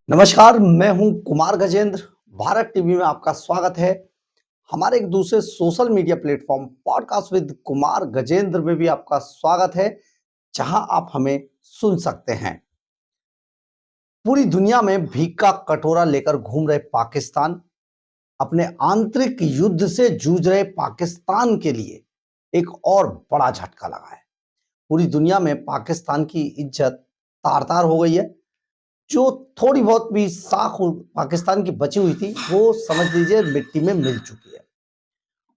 नमस्कार, मैं हूं कुमार गजेंद्र। भारत टीवी में आपका स्वागत है। हमारे एक दूसरे social media platform podcast with Kumar Gajendra में भी आपका स्वागत है, जहां आप हमें सुन सकते हैं। पूरी दुनिया में भीख का कटोरा लेकर घूम रहे पाकिस्तान, अपने आंतरिक युद्ध से जूझ रहे पाकिस्तान के लिए एक और बड़ा झटका लगा है। पूरी दुनिया में पाकिस्तान की इज्जत तार-तार हो गई है। जो थोड़ी बहुत भी साख पाकिस्तान की बची हुई थी, वो समझ लीजिए मिट्टी में मिल चुकी है।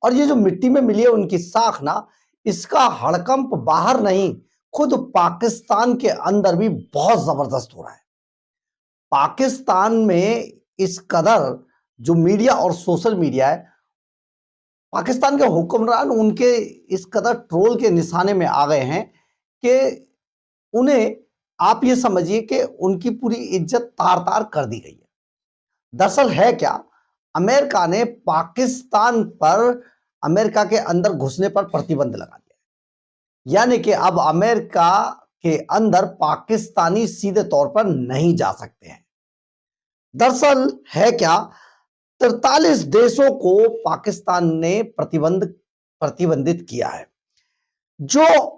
और ये जो मिट्टी में मिली है उनकी साख ना, इसका हड़कंप बाहर नहीं, खुद पाकिस्तान के अंदर भी बहुत जबरदस्त हो रहा है। पाकिस्तान में इस कदर जो मीडिया और सोशल मीडिया है, पाकिस्तान के हुक्मरान उनके इस कदर ट्रोल के निशाने में आ गए हैं कि उन्हें आप ये समझिए कि उनकी पूरी इज्जत तार-तार कर दी गई है। दरअसल है क्या, अमेरिका ने पाकिस्तान पर अमेरिका के अंदर घुसने पर प्रतिबंध लगा दिया। यानी कि अब अमेरिका के अंदर पाकिस्तानी सीधे तौर पर नहीं जा सकते हैं। दरअसल है क्या, 43 देशों को पाकिस्तान ने प्रतिबंधित किया है। जो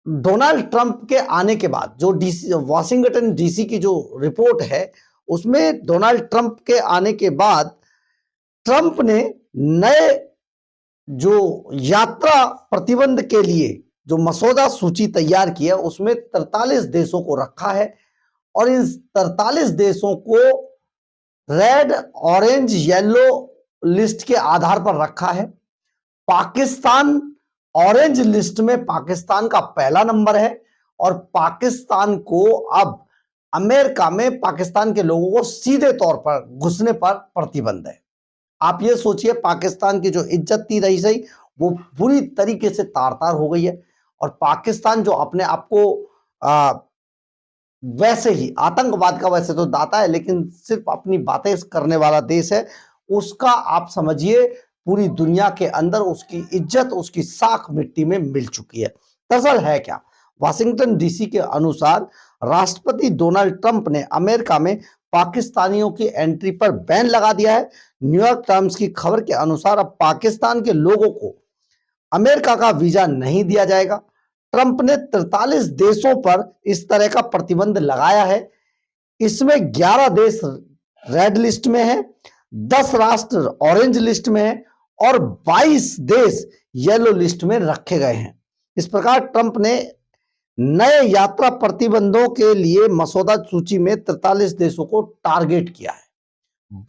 डोनाल्ड ट्रंप के आने के बाद जो डीसी वाशिंगटन डीसी की जो रिपोर्ट है, उसमें डोनाल्ड ट्रंप के आने के बाद ट्रंप ने नए जो यात्रा प्रतिबंध के लिए जो मसौदा सूची तैयार की है, उसमें 43 देशों को रखा है और इन 43 देशों को रेड, ऑरेंज, येलो लिस्ट के आधार पर रखा है। पाकिस्तान ऑरेंज लिस्ट में पाकिस्तान का पहला नंबर है और पाकिस्तान को अब अमेरिका में पाकिस्तान के लोगों को सीधे तौर पर घुसने पर प्रतिबंध है। आप ये सोचिए, पाकिस्तान की जो इज्जत थी रही सही, वो पूरी तरीके से तार-तार हो गई है। और पाकिस्तान जो अपने आप को वैसे ही आतंकवाद का वैसे तो दाता है, लेकिन सिर्फ अपनी बातें करने वाला देश है, उसका आप समझिए पूरी दुनिया के अंदर उसकी इज्जत, उसकी साख मिट्टी में मिल चुकी है। दरअसल है क्या, वाशिंगटन डीसी के अनुसार राष्ट्रपति डोनाल्ड ट्रंप ने अमेरिका में पाकिस्तानियों की एंट्री पर बैन लगा दिया है। न्यूयॉर्क टाइम्स की खबर के अनुसार अब पाकिस्तान के लोगों को अमेरिका का वीजा नहीं दिया जाएगा। ट्रंप ने 43 देशों पर इस तरह का प्रतिबंध लगाया है। इसमें 11 देश रेड लिस्ट में है, 10 राष्ट्र ऑरेंज लिस्ट में है और 22 देश येलो लिस्ट में रखे गए हैं। इस प्रकार ट्रंप ने नए यात्रा प्रतिबंधों के लिए मसौदा सूची में 43 देशों को टारगेट किया है।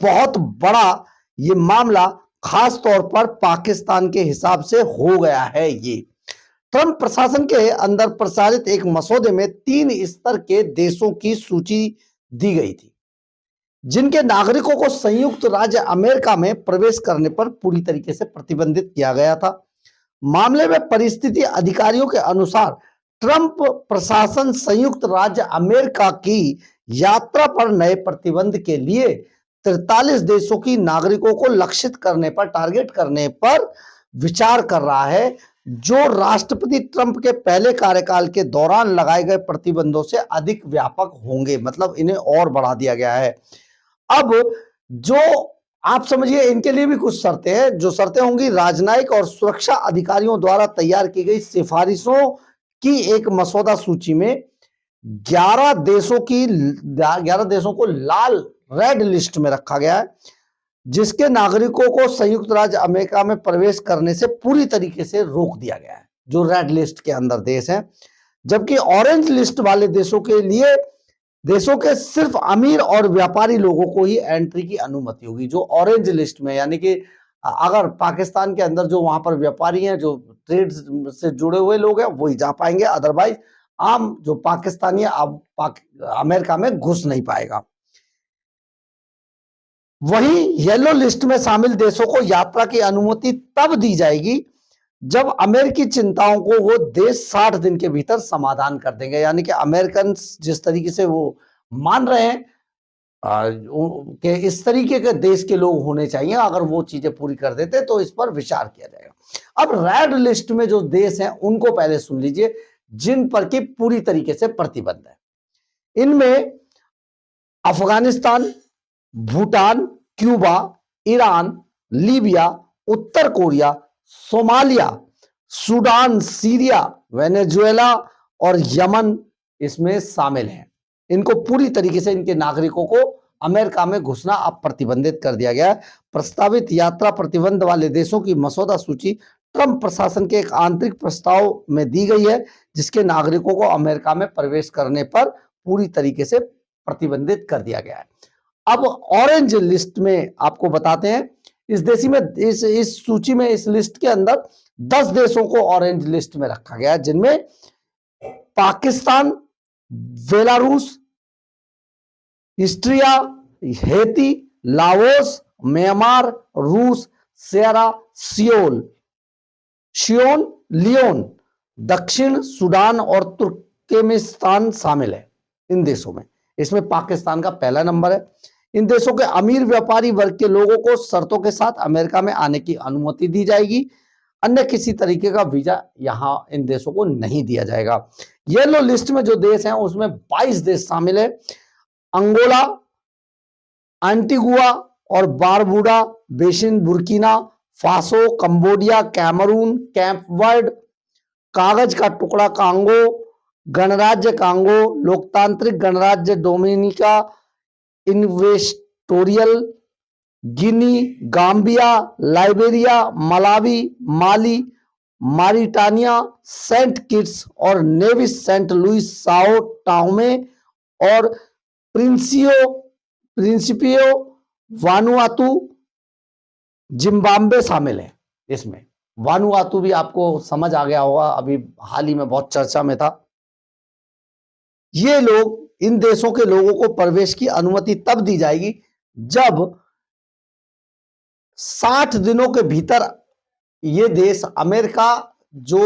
बहुत बड़ा ये मामला खास तौर पर पाकिस्तान के हिसाब से हो गया है। ये ट्रंप प्रशासन के अंदर प्रसारित एक मसौदे में 3 स्तर के देशों की सूची दी गई थी, जिनके नागरिकों को संयुक्त राज्य अमेरिका में प्रवेश करने पर पूरी तरीके से प्रतिबंधित किया गया था। मामले में परिस्थिति अधिकारियों के अनुसार ट्रंप प्रशासन संयुक्त राज्य अमेरिका की यात्रा पर नए प्रतिबंध के लिए 43 देशों की नागरिकों को लक्षित करने पर, टारगेट करने पर विचार कर रहा है, जो राष्ट्रपति ट्रंप के पहले कार्यकाल के दौरान लगाए गए प्रतिबंधों से अधिक व्यापक होंगे। मतलब इन्हें और बढ़ा दिया गया है। अब जो आप समझिए, इनके लिए भी कुछ शर्तें हैं। जो शर्तें होंगी, राजनयिक और सुरक्षा अधिकारियों द्वारा तैयार की गई सिफारिशों की एक मसौदा सूची में 11 देशों को लाल रेड लिस्ट में रखा गया है, जिसके नागरिकों को संयुक्त राज्य अमेरिका में प्रवेश करने से पूरी तरीके से रोक दिया गया है, जो रेड लिस्ट के अंदर देश हैं। जबकि ऑरेंज लिस्ट वाले देशों के सिर्फ अमीर और व्यापारी लोगों को ही एंट्री की अनुमति होगी। जो ऑरेंज लिस्ट में, यानी कि अगर पाकिस्तान के अंदर जो वहां पर व्यापारी हैं, जो ट्रेड से जुड़े हुए लोग हैं, वही जा पाएंगे। अदरवाइज आम जो पाकिस्तानी है अब अमेरिका में घुस नहीं पाएगा। वहीं येलो लिस्ट में शामिल देशों को यात्रा की अनुमति तब दी जाएगी जब अमेरिकी चिंताओं को वो देश 60 दिन के भीतर समाधान कर देंगे। यानी कि अमेरिकन जिस तरीके से वो मान रहे हैं कि इस तरीके के देश के लोग होने चाहिए, अगर वो चीजें पूरी कर देते तो इस पर विचार किया जाएगा। अब रेड लिस्ट में जो देश हैं उनको पहले सुन लीजिए, जिन पर की पूरी तरीके से प्रतिबंध है। इनमें Afghanistan, Bhutan, Cuba, Iran, Libya, उत्तर Korea, Somalia, Sudan, Syria, Venezuela और यमन इसमें शामिल हैं। इनको पूरी तरीके से इनके नागरिकों को अमेरिका में घुसना अब प्रतिबंधित कर दिया गया है। प्रस्तावित यात्रा प्रतिबंध वाले देशों की मसौदा सूची ट्रंप प्रशासन के एक आंतरिक प्रस्ताव में दी गई है, जिसके नागरिकों को अमेरिका में प्रवेश करने पर पूरी तरीके से प्रतिबंधित कर दिया गया है। अब ऑरेंज लिस्ट में आपको बताते हैं, इस देशी में इस सूची में, इस लिस्ट के अंदर 10 देशों को ऑरेंज लिस्ट में रखा गया है, जिनमें Pakistan, Belarus, Austria, Haiti, Laos, Myanmar, रूस, सेरा लियोन, दक्षिण सूडान और तुर्कमेनिस्तान शामिल है इन देशों में। इसमें पाकिस्तान का पहला नंबर है। इन देशों के अमीर व्यापारी वर्ग के लोगों को शर्तों के साथ अमेरिका में आने की अनुमति दी जाएगी। अन्य किसी तरीके का वीजा यहां इन देशों को नहीं दिया जाएगा। येलो लिस्ट में जो देश हैं उसमें 22 देश शामिल है। अंगोला, एंटीगुआ और Barbuda, Benin, Burkina Faso, Cambodia, Cameroon, Cape Verde, कागज का टुकड़ा कांगो, गणराज्य कांगो, लोकतांत्रिक गणराज्य Dominica, Equatorial Guinea, Gambia, Liberia, Malawi, Mali, Mauritania, Saint Kitts और Nevis, Saint Lucia, Sao Tome और प्रिंसिपियो वानुआतू, जिम्बाब्वे शामिल है। इसमें वानुआतू भी आपको समझ आ गया होगा, अभी हाल ही में बहुत चर्चा में था। ये लोग, इन देशों के लोगों को प्रवेश की अनुमति तब दी जाएगी जब 60 दिनों के भीतर ये देश अमेरिका जो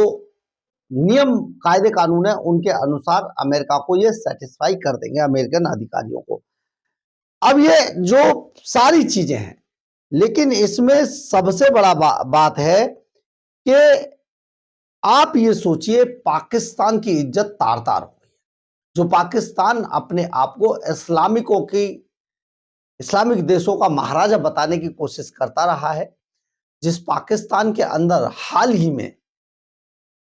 नियम कायदे कानून है उनके अनुसार अमेरिका को ये सेटिस्फाई कर देंगे, अमेरिकन अधिकारियों को। अब ये जो सारी चीजें हैं, लेकिन इसमें सबसे बड़ा बात है कि आप ये सोचिए, पाकिस्तान की इज्जत तार तार हो गई है। जो पाकिस्तान अपने आप को इस्लामिक देशों का महाराजा बताने की कोशिश करता रहा है, जिस पाकिस्तान के अंदर हाल ही में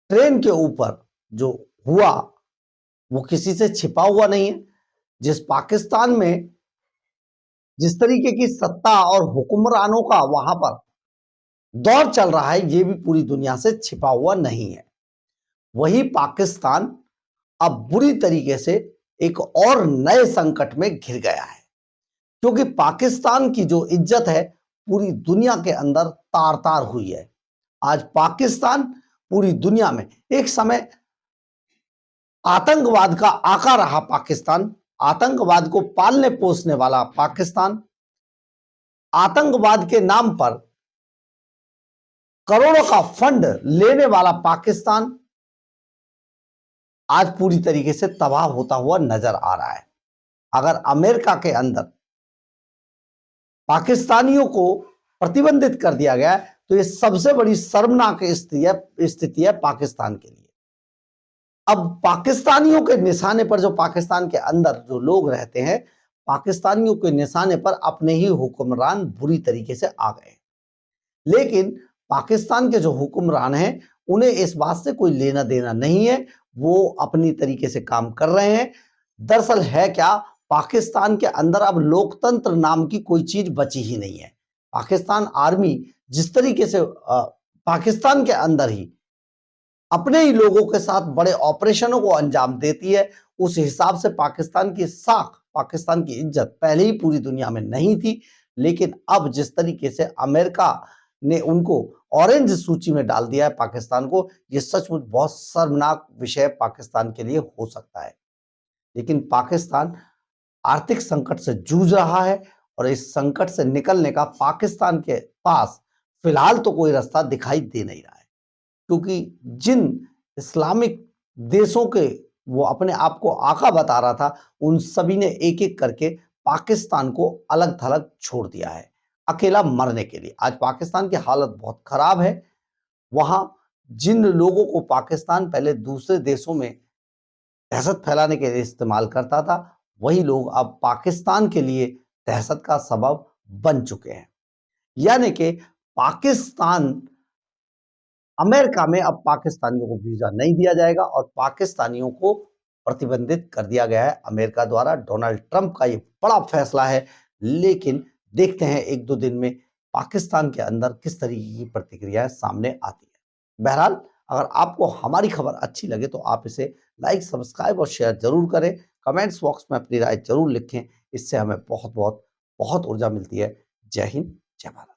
ट्रेन के ऊपर जो हुआ वो किसी से छिपा हुआ नहीं है। जिस पाकिस्तान में जिस तरीके की सत्ता और हुक्मरानों का वहां पर दौर चल रहा है, ये भी पूरी दुनिया से छिपा हुआ नहीं है। वही पाकिस्तान अब बुरी तरीके से एक और नए संकट में घिर गया है, क्योंकि पाकिस्तान की जो इज्जत है पूरी दुनिया के अंदर तार तार हुई है। आज पाकिस्तान पूरी दुनिया में, एक समय आतंकवाद का आका रहा पाकिस्तान, आतंकवाद को पालने पोसने वाला पाकिस्तान, आतंकवाद के नाम पर करोड़ों का फंड लेने वाला पाकिस्तान आज पूरी तरीके से तबाह होता हुआ नजर आ रहा है। अगर अमेरिका के अंदर पाकिस्तानियों को प्रतिबंधित कर दिया गया है तो यह सबसे बड़ी शर्मनाक स्थिति है पाकिस्तान के लिए। अब पाकिस्तानियों के निशाने पर, जो पाकिस्तान के अंदर जो लोग रहते हैं, पाकिस्तानियों के निशाने पर अपने ही हुक्मरान बुरी तरीके से आ गए। लेकिन पाकिस्तान के जो हुक्मरान हैं उन्हें इस बात से कोई लेना देना नहीं है, वो अपनी तरीके से काम कर रहे हैं। दरअसल है क्या, पाकिस्तान के अंदर अब लोकतंत्र नाम की कोई चीज बची ही नहीं है। पाकिस्तान आर्मी जिस तरीके से पाकिस्तान के अंदर ही अपने ही लोगों के साथ बड़े ऑपरेशनों को अंजाम देती है, उस हिसाब से पाकिस्तान की साख, पाकिस्तान की इज्जत पहले ही पूरी दुनिया में नहीं थी। लेकिन अब जिस तरीके से अमेरिका ने उनको ऑरेंज सूची में डाल दिया है पाकिस्तान को, यह सचमुच बहुत शर्मनाक विषय पाकिस्तान के लिए हो सकता है। लेकिन पाकिस्तान आर्थिक संकट से जूझ रहा है और इस संकट से निकलने का पाकिस्तान के पास फिलहाल तो कोई रास्ता दिखाई दे नहीं रहा है, क्योंकि जिन इस्लामिक देशों के वो अपने आप को आका बता रहा था, उन सभी ने एक एक करके पाकिस्तान को अलग थलग छोड़ दिया है, अकेला मरने के लिए। आज पाकिस्तान की हालत बहुत खराब है। वहां जिन लोगों को पाकिस्तान पहले दूसरे देशों में दहशत फैलाने के लिए इस्तेमाल करता था, वही लोग अब पाकिस्तान के लिए दहशत का सबब बन चुके हैं। यानी कि पाकिस्तान अमेरिका में अब पाकिस्तानियों को वीजा नहीं दिया जाएगा और पाकिस्तानियों को प्रतिबंधित कर दिया गया है अमेरिका द्वारा। डोनाल्ड ट्रंप का ये बड़ा फैसला है, लेकिन देखते हैं 1-2 दिन में पाकिस्तान के अंदर किस तरीके की प्रतिक्रियाएं सामने आती है। बहरहाल, अगर आपको हमारी खबर अच्छी लगे तो आप इसे लाइक, सब्सक्राइब और शेयर जरूर करें। कमेंट्स बॉक्स में अपनी राय जरूर लिखें, इससे हमें बहुत बहुत बहुत ऊर्जा मिलती है। जय हिंद, जय भारत।